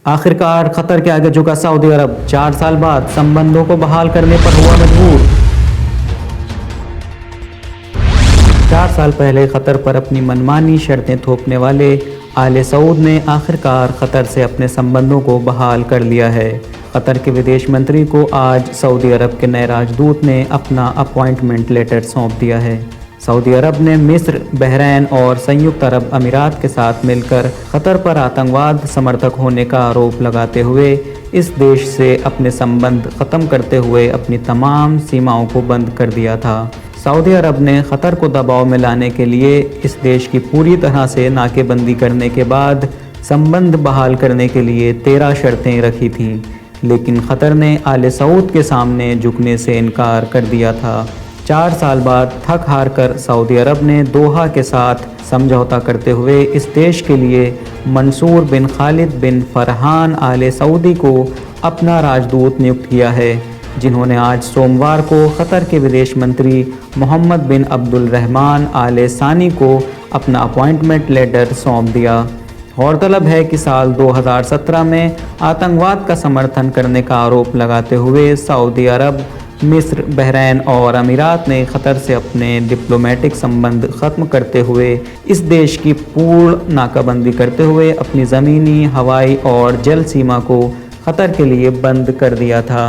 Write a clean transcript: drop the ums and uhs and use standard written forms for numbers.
आखिरकार कतर के आगे झुका सऊदी अरब, 4 साल बाद संबंधों को बहाल करने पर हुआ मजबूर। 4 साल पहले कतर पर अपनी मनमानी शर्तें थोपने वाले आले सऊद ने आखिरकार कतर से अपने संबंधों को बहाल कर लिया है। कतर के विदेश मंत्री को आज सऊदी अरब के नए राजदूत ने अपना अपॉइंटमेंट लेटर सौंप दिया है। सऊदी अरब ने मिस्र, बहरैन और संयुक्त अरब अमीरात के साथ मिलकर कतर पर आतंकवाद समर्थक होने का आरोप लगाते हुए इस देश से अपने संबंध ख़त्म करते हुए अपनी तमाम सीमाओं को बंद कर दिया था। सऊदी अरब ने कतर को दबाव में लाने के लिए इस देश की पूरी तरह से नाकेबंदी करने के बाद संबंध बहाल करने के लिए 13 शर्तें रखी थीं, लेकिन कतर ने आले सऊद के सामने झुकने से इनकार कर दिया था। 4 साल बाद थक हार कर सऊदी अरब ने दोहा के साथ समझौता करते हुए इस देश के लिए मंसूर बिन खालिद बिन फरहान आले सऊदी को अपना राजदूत नियुक्त किया है, जिन्होंने आज सोमवार को कतर के विदेश मंत्री मोहम्मद बिन अब्दुल रहमान आले सानी को अपना अपॉइंटमेंट लेटर सौंप दिया। गौरतलब है कि साल 2017 में आतंकवाद का समर्थन करने का आरोप लगाते हुए सऊदी अरब, मिस्र, बहरैन और अमीरात ने कतर से अपने डिप्लोमेटिक संबंध ख़त्म करते हुए इस देश की पूर्ण नाकाबंदी करते हुए अपनी ज़मीनी, हवाई और जल सीमा को कतर के लिए बंद कर दिया था।